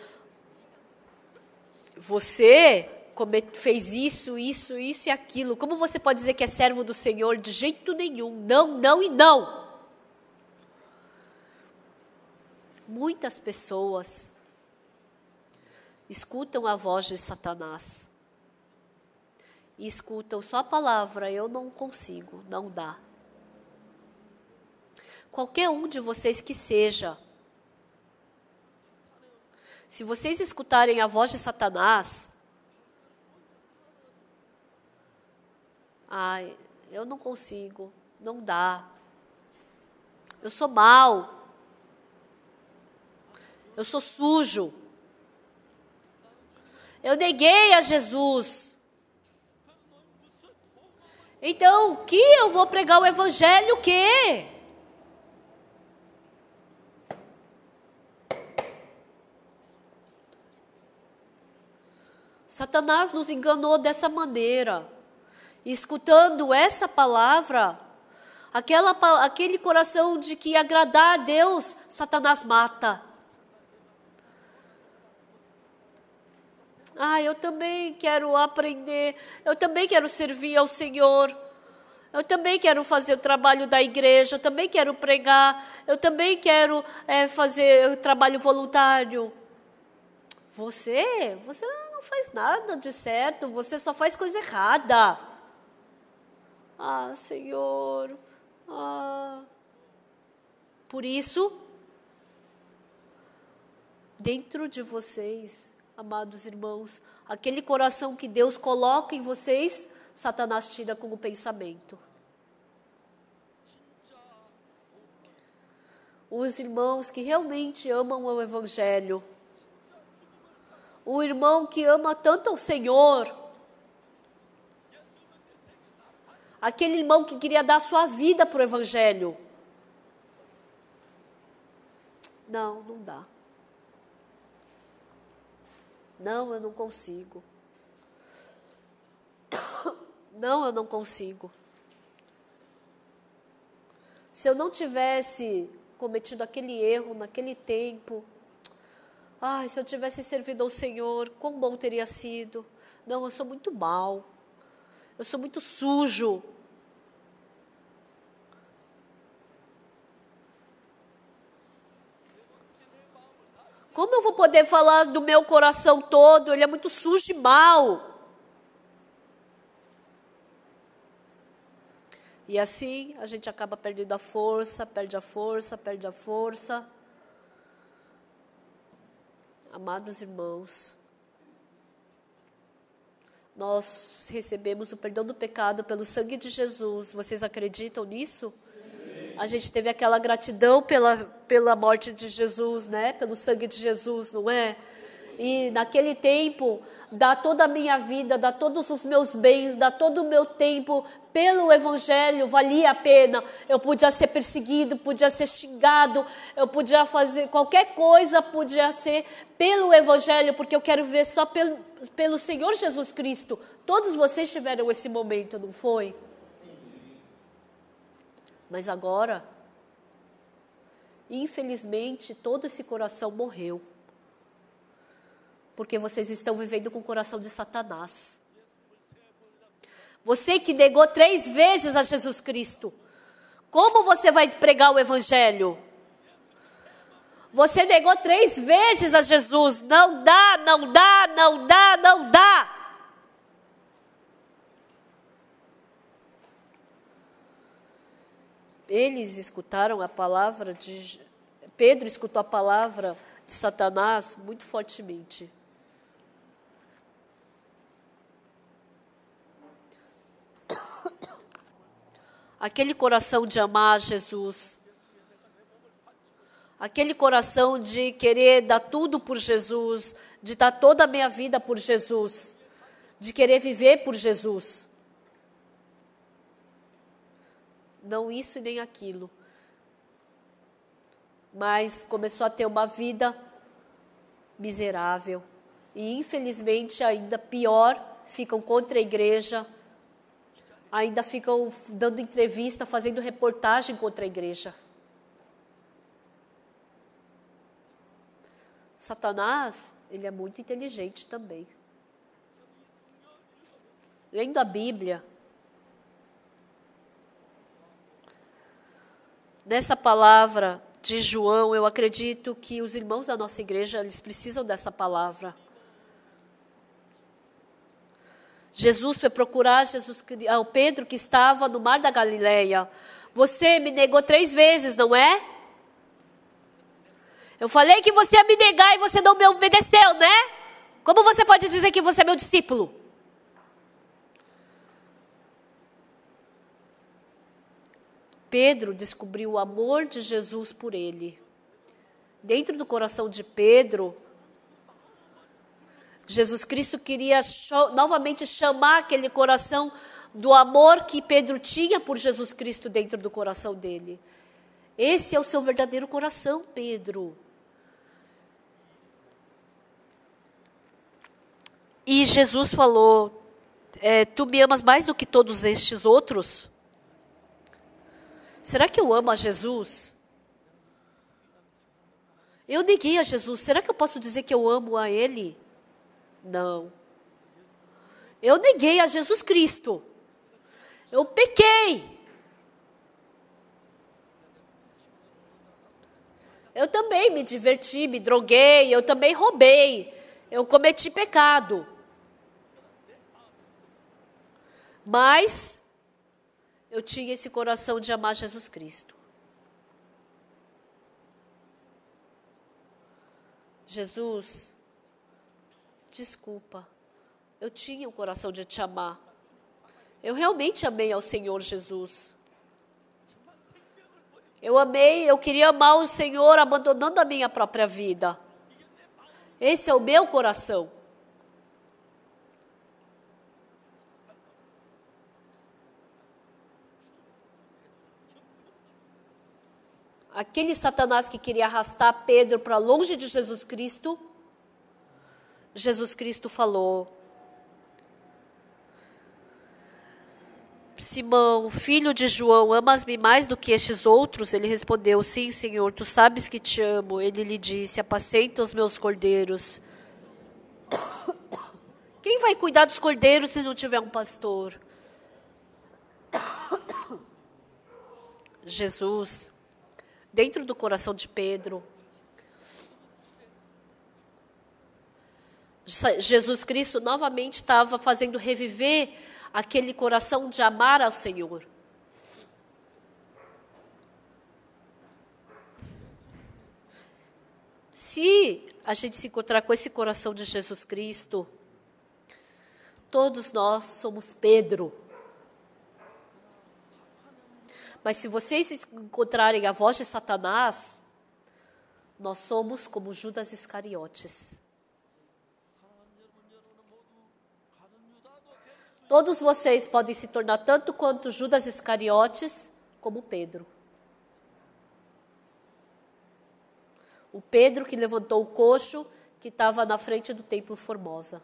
Você fez isso e aquilo. Como você pode dizer que é servo do Senhor? De jeito nenhum. Não, não e não. Muitas pessoas escutam a voz de Satanás. E escutam só a palavra, eu não consigo, não dá. Qualquer um de vocês que seja, se vocês escutarem a voz de Satanás, ai, eu não consigo, não dá. Eu sou mau. Eu sou sujo. Eu neguei a Jesus. Então, que eu vou pregar o evangelho o quê? Satanás nos enganou dessa maneira. E escutando essa palavra, aquele coração de que agradar a Deus, Satanás mata. Eu também quero aprender, eu também quero servir ao Senhor, eu também quero fazer o trabalho da igreja, eu também quero pregar, eu também quero fazer o trabalho voluntário. Você não faz nada de certo, você só faz coisa errada. Senhor, Por isso, dentro de vocês, amados irmãos, aquele coração que Deus coloca em vocês, Satanás tira como pensamento. Os irmãos que realmente amam o Evangelho, o irmão que ama tanto ao Senhor, aquele irmão que queria dar sua vida para o Evangelho. Não dá. Não, eu não consigo. Não, eu não consigo. Se eu não tivesse cometido aquele erro naquele tempo, se eu tivesse servido ao Senhor, quão bom teria sido. Não, eu sou muito mau. Eu sou muito sujo. Como eu vou poder falar do meu coração todo? Ele é muito sujo e mau. E assim a gente acaba perdendo a força, perde a força, perde a força. Amados irmãos, nós recebemos o perdão do pecado pelo sangue de Jesus. Vocês acreditam nisso? Sim. A gente teve aquela gratidão pela morte de Jesus, né? Pelo sangue de Jesus, não é? E naquele tempo, dar toda a minha vida, dar todos os meus bens, dar todo o meu tempo pelo Evangelho, valia a pena. Eu podia ser perseguido, podia ser xingado, eu podia fazer qualquer coisa, podia ser pelo Evangelho, porque eu quero viver só pelo Senhor Jesus Cristo. Todos vocês tiveram esse momento, não foi? Mas agora, infelizmente, todo esse coração morreu. Porque vocês estão vivendo com o coração de Satanás. Você que negou 3 vezes a Jesus Cristo, como você vai pregar o Evangelho? Você negou 3 vezes a Jesus. Não dá, não dá, não dá, não dá. Eles escutaram a palavra de... Pedro escutou a palavra de Satanás muito fortemente. Aquele coração de amar Jesus, aquele coração de querer dar tudo por Jesus, de dar toda a minha vida por Jesus, de querer viver por Jesus. Não isso e nem aquilo. Mas começou a ter uma vida miserável. E infelizmente ainda pior, ficam contra a igreja, ainda ficam dando entrevista, fazendo reportagem contra a igreja. Satanás, ele é muito inteligente também. lendo a Bíblia, nessa palavra de João, eu acredito que os irmãos da nossa igreja, eles precisam dessa palavra. Jesus foi procurar o Pedro que estava no mar da Galileia. Você me negou 3 vezes, não é? Eu falei que você ia me negar e você não me obedeceu, né? Como você pode dizer que você é meu discípulo? Pedro descobriu o amor de Jesus por ele. Dentro do coração de Pedro, Jesus Cristo queria novamente chamar aquele coração do amor que Pedro tinha por Jesus Cristo dentro do coração dele. Esse é o seu verdadeiro coração, Pedro. E Jesus falou, tu me amas mais do que todos estes outros? Será que eu amo a Jesus? Eu neguei a Jesus, será que eu posso dizer que eu amo a Ele? Não. Eu neguei a Jesus Cristo. Eu pequei. Eu também me diverti, me droguei, eu também roubei. Eu cometi pecado. Mas eu tinha esse coração de amar Jesus Cristo. Jesus, desculpa, eu tinha um coração de te amar. Eu realmente amei ao Senhor Jesus. Eu queria amar o Senhor abandonando a minha própria vida. Esse é o meu coração. Aquele Satanás que queria arrastar Pedro para longe de Jesus Cristo falou: Simão, filho de João, amas-me mais do que estes outros? Ele respondeu: sim, Senhor, tu sabes que te amo. Ele lhe disse: apacenta os meus cordeiros. Quem vai cuidar dos cordeiros se não tiver um pastor? Jesus, dentro do coração de Pedro, Jesus Cristo novamente estava fazendo reviver aquele coração de amar ao Senhor. Se a gente se encontrar com esse coração de Jesus Cristo, todos nós somos Pedro. Mas se vocês encontrarem a voz de Satanás, nós somos como Judas Iscariotes. Todos vocês podem se tornar tanto quanto Judas Iscariotes, como Pedro. O Pedro que levantou o coxo que estava na frente do Templo Formosa.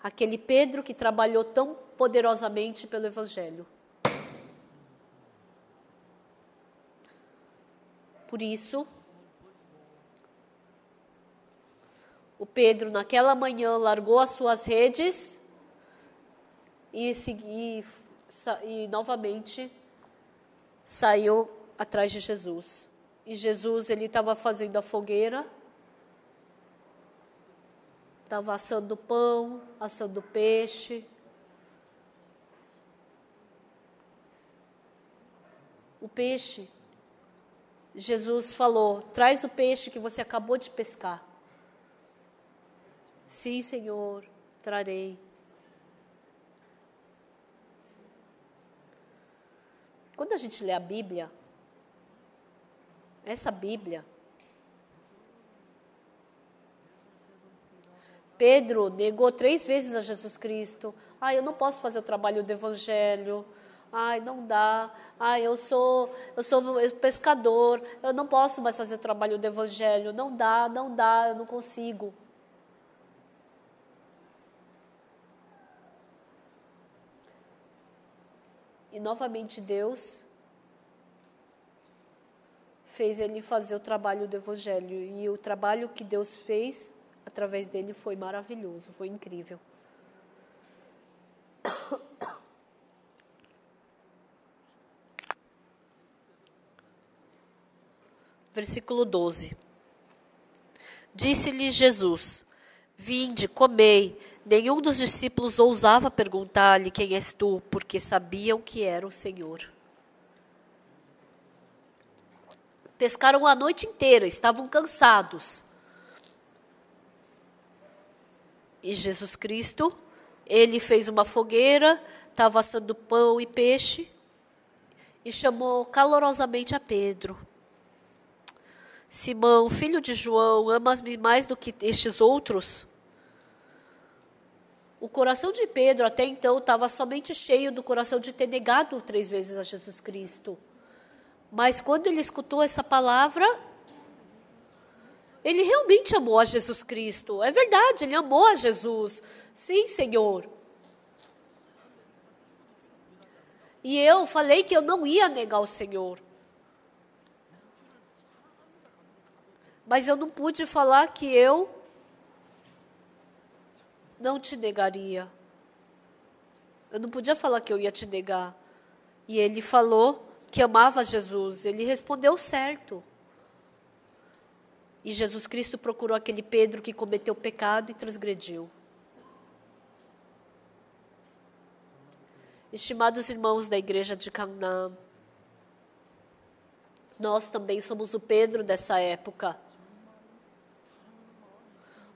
Aquele Pedro que trabalhou tão poderosamente pelo Evangelho. Por isso, o Pedro naquela manhã largou as suas redes e novamente saiu atrás de Jesus. E Jesus, ele estava fazendo a fogueira, estava assando pão, assando peixe. O peixe, Jesus falou: traz o peixe que você acabou de pescar. Sim, Senhor, trarei. Quando a gente lê a Bíblia, essa Bíblia, Pedro negou 3 vezes a Jesus Cristo. Eu não posso fazer o trabalho do Evangelho. Não dá. Eu sou pescador. Eu não posso mais fazer o trabalho do Evangelho. Não dá, eu não consigo. E novamente Deus fez ele fazer o trabalho do Evangelho. E o trabalho que Deus fez através dele foi maravilhoso, foi incrível. Versículo 12. Disse-lhe Jesus: Vinde, comei. Nenhum dos discípulos ousava perguntar-lhe: Quem és tu? Porque sabiam que era o Senhor. Pescaram a noite inteira, estavam cansados. E Jesus Cristo, ele fez uma fogueira, estava assando pão e peixe, e chamou calorosamente a Pedro. Simão, filho de João, amas-me mais do que estes outros? O coração de Pedro até então estava somente cheio do coração de ter negado 3 vezes a Jesus Cristo. Mas quando ele escutou essa palavra, ele realmente amou a Jesus Cristo. É verdade, ele amou a Jesus. Sim, Senhor. E eu falei que eu não ia negar o Senhor. Mas eu não pude falar que eu não te negaria. Eu não podia falar que eu ia te negar. E ele falou que amava Jesus. Ele respondeu certo. E Jesus Cristo procurou aquele Pedro que cometeu pecado e transgrediu. Estimados irmãos da igreja de Canaã, nós também somos o Pedro dessa época.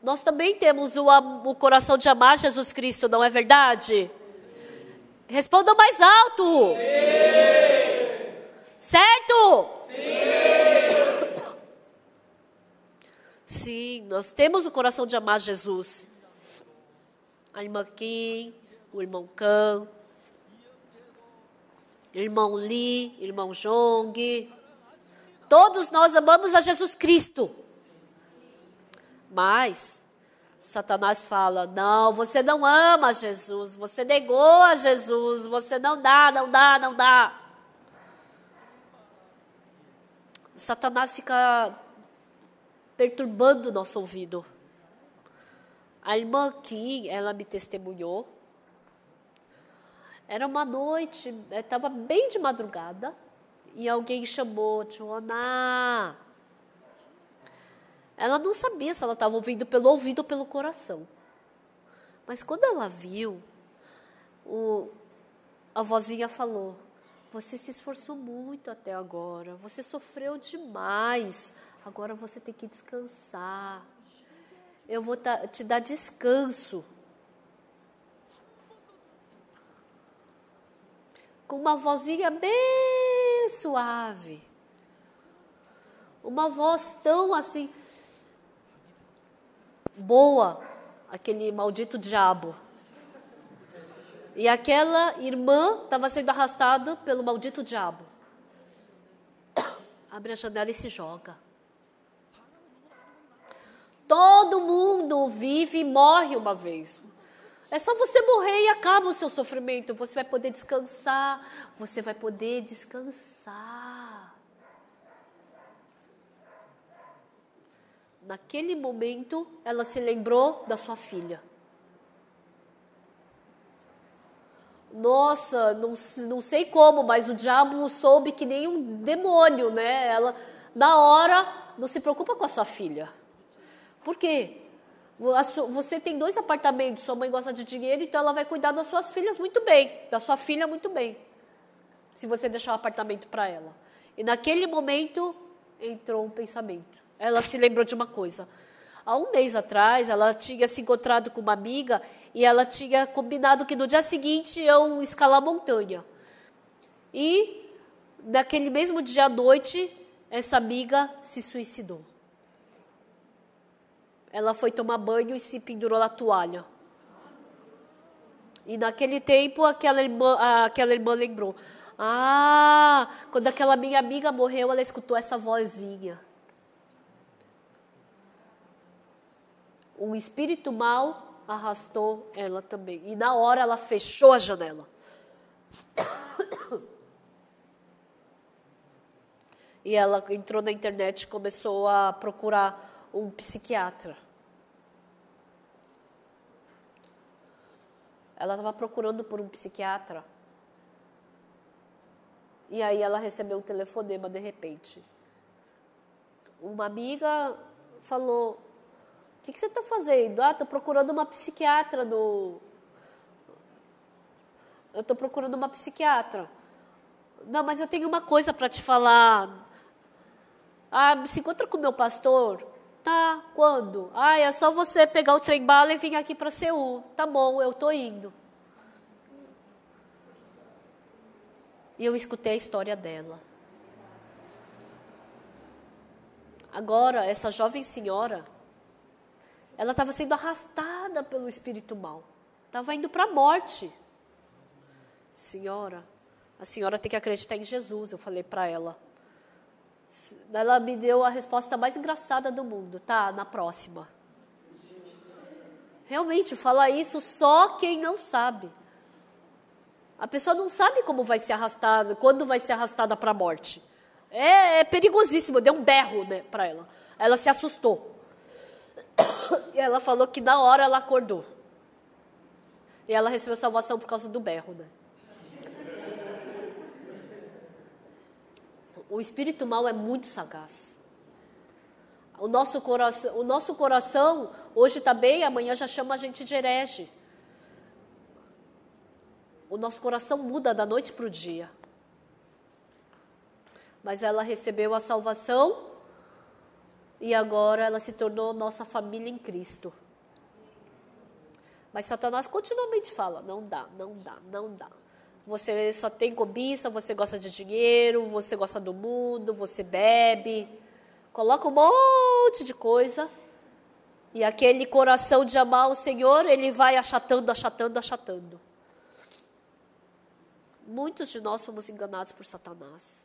Nós também temos o coração de amar Jesus Cristo, não é verdade? Respondam mais alto. Sim. Certo? Sim. Sim, nós temos o coração de amar Jesus. A irmã Kim, o irmão Can, irmão Li, irmão Jong. Todos nós amamos a Jesus Cristo. Mas Satanás fala: não, você não ama Jesus, você negou a Jesus, você não dá. Satanás fica perturbando o nosso ouvido. A irmã Kim, ela me testemunhou. Era uma noite, estava bem de madrugada, e alguém chamou: Joana. Ela não sabia se ela estava ouvindo pelo ouvido ou pelo coração. Mas quando ela viu, a vozinha falou: você se esforçou muito até agora, você sofreu demais, agora você tem que descansar. Eu vou te dar descanso. Com uma vozinha bem suave. Uma voz tão assim boa, aquele maldito diabo. E aquela irmã estava sendo arrastada pelo maldito diabo. Abre a janela e se joga. Todo mundo vive e morre uma vez. É só você morrer e acaba o seu sofrimento. Você vai poder descansar. Você vai poder descansar. Naquele momento, ela se lembrou da sua filha. Nossa, não sei como, mas o diabo soube que nem um demônio, né? Ela, na hora, não se preocupa com a sua filha. Por quê? Você tem 2 apartamentos, sua mãe gosta de dinheiro, então ela vai cuidar das suas filhas muito bem, da sua filha muito bem, se você deixar o apartamento para ela. E naquele momento, entrou um pensamento. Ela se lembrou de uma coisa. Há 1 mês atrás, ela tinha se encontrado com uma amiga e ela tinha combinado que no dia seguinte iam escalar a montanha. E, naquele mesmo dia à noite, essa amiga se suicidou. Ela foi tomar banho e se pendurou na toalha. E naquele tempo, aquela irmã lembrou. Quando aquela minha amiga morreu, ela escutou essa vozinha. Um espírito mau arrastou ela também. E na hora ela fechou a janela. E ela entrou na internet e começou a procurar um psiquiatra. Ela estava procurando por um psiquiatra. E aí ela recebeu um telefonema de repente. uma amiga falou, o que você está fazendo? Ah, estou procurando uma psiquiatra Eu estou procurando uma psiquiatra. Não, mas eu tenho uma coisa para te falar. Ah, se encontra com o meu pastor? Tá, quando? Ah, é só você pegar o trem-bala e vir aqui para Seul. Tá bom, eu estou indo. E eu escutei a história dela. Agora, essa jovem senhora, ela estava sendo arrastada pelo espírito mal. Estava indo para a morte. Senhora, a senhora tem que acreditar em Jesus, eu falei para ela. Ela me deu a resposta mais engraçada do mundo. Tá, na próxima. Realmente, falar isso só quem não sabe. A pessoa não sabe como vai ser arrastada, quando vai ser arrastada para a morte. É perigosíssimo, eu dei um berro, né, para ela. Ela se assustou. E ela falou que na hora ela acordou. E ela recebeu salvação por causa do berro, né? O espírito mau é muito sagaz. O nosso coração hoje está bem, amanhã já chama a gente de herege. O nosso coração muda da noite para o dia. Mas ela recebeu a salvação e agora ela se tornou nossa família em Cristo. Mas Satanás continuamente fala, não dá, não dá, não dá. Você só tem cobiça, você gosta de dinheiro, você gosta do mundo, você bebe. Coloca um monte de coisa. E aquele coração de amar o Senhor, ele vai achatando, achatando, achatando. Muitos de nós fomos enganados por Satanás.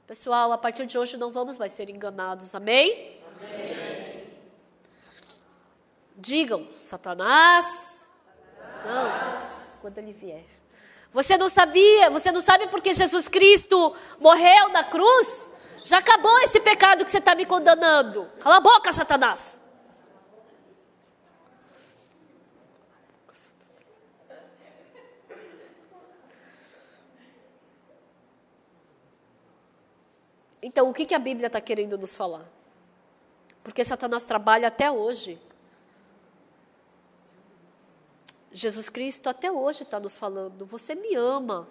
Pessoal, a partir de hoje não vamos mais ser enganados, amém? Amém. Digam, Satanás. Não. Quando ele vier. Você não sabe porque Jesus Cristo morreu na cruz? Já acabou esse pecado que você está me condenando. Cala a boca, Satanás. Então, o que a Bíblia está querendo nos falar? Porque Satanás trabalha até hoje. Jesus Cristo até hoje está nos falando, você me ama,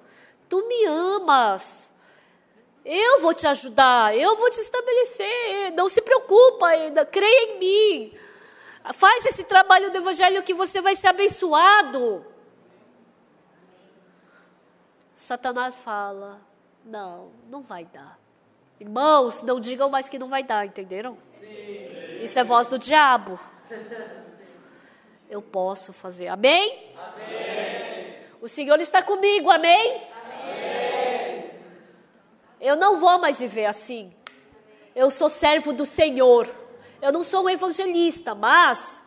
tu me amas, eu vou te ajudar, eu vou te estabelecer, não se preocupa ainda, creia em mim, faz esse trabalho do Evangelho que você vai ser abençoado. Satanás fala, não vai dar. Irmãos, não digam mais que não vai dar, entenderam? Sim. Isso é voz do diabo. Eu posso fazer, amém? Amém. O Senhor está comigo, amém? Amém. Eu não vou mais viver assim. Eu sou servo do Senhor. Eu não sou um evangelista, mas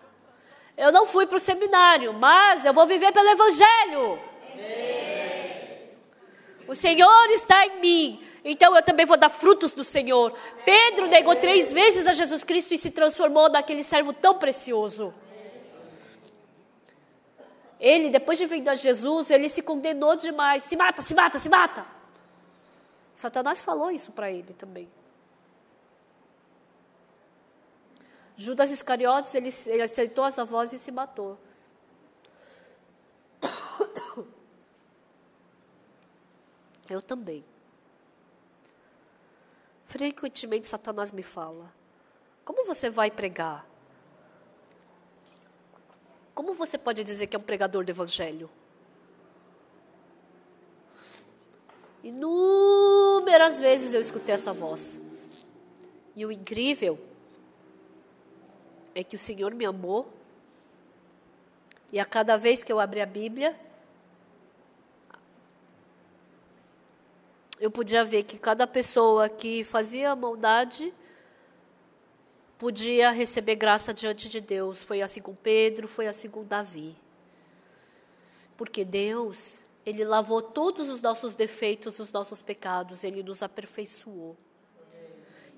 eu não fui para o seminário, mas eu vou viver pelo Evangelho. Amém. O Senhor está em mim, então eu também vou dar frutos do Senhor. Pedro negou 3 vezes a Jesus Cristo e se transformou naquele servo tão precioso. Ele, depois de vir a Jesus, ele se condenou demais. Se mata, se mata, se mata. Satanás falou isso para ele também. Judas Iscariotes, ele aceitou essa voz e se matou. Eu também. Frequentemente Satanás me fala, como você vai pregar? Como você pode dizer que é um pregador do Evangelho? Inúmeras vezes eu escutei essa voz. E o incrível é que o Senhor me amou. E a cada vez que eu abri a Bíblia, eu podia ver que cada pessoa que fazia maldade podia receber graça diante de Deus. Foi assim com Pedro, foi assim com Davi. Porque Deus, Ele lavou todos os nossos defeitos, os nossos pecados, Ele nos aperfeiçoou.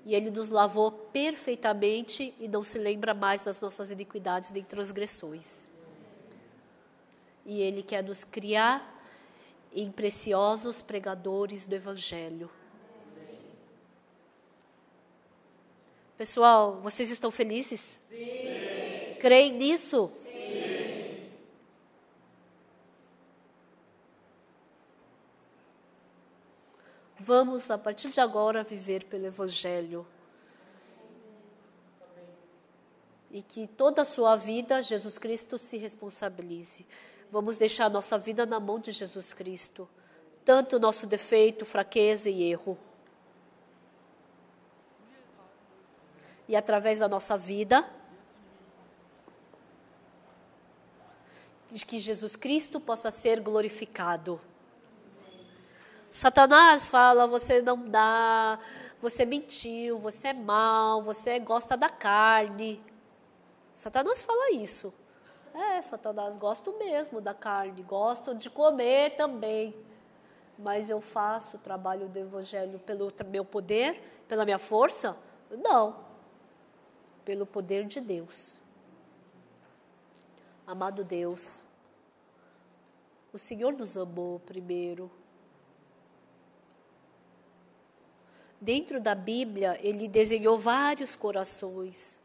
E Ele nos lavou perfeitamente e não se lembra mais das nossas iniquidades nem transgressões. E Ele quer nos criar em preciosos pregadores do Evangelho. Pessoal, vocês estão felizes? Sim. Creem nisso? Sim. Vamos, a partir de agora, viver pelo Evangelho. E que toda a sua vida, Jesus Cristo se responsabilize. Vamos deixar a nossa vida na mão de Jesus Cristo. Tanto o nosso defeito, fraqueza e erro. E através da nossa vida, de que Jesus Cristo possa ser glorificado. Satanás fala, você não dá, você mentiu, você é mau, você gosta da carne. Satanás fala isso. Satanás, gosto mesmo da carne, gosto de comer também. Mas eu faço o trabalho do Evangelho pelo meu poder, pela minha força? Não. Pelo poder de Deus. Amado Deus, o Senhor nos amou primeiro. Dentro da Bíblia, Ele desenhou vários corações.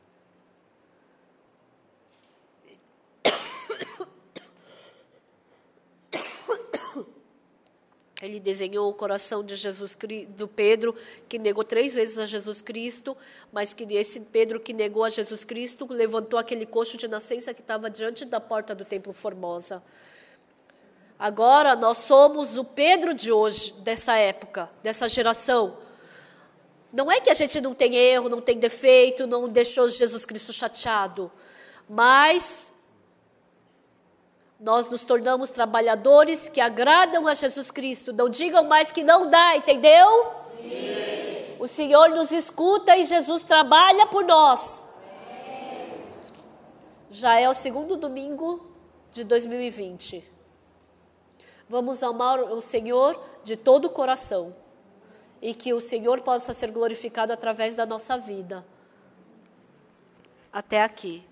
Ele desenhou o coração de do Pedro, que negou 3 vezes a Jesus Cristo, mas que esse Pedro que negou a Jesus Cristo levantou aquele coxo de nascença que estava diante da porta do Templo Formosa. Agora nós somos o Pedro de hoje, dessa época, dessa geração. Não é que a gente não tem erro, não tem defeito, não deixou Jesus Cristo chateado, mas nós nos tornamos trabalhadores que agradam a Jesus Cristo. Não digam mais que não dá, entendeu? Sim. O Senhor nos escuta e Jesus trabalha por nós. Amém. Já é o 2º domingo de 2020. Vamos amar o Senhor de todo o coração. E que o Senhor possa ser glorificado através da nossa vida. Até aqui.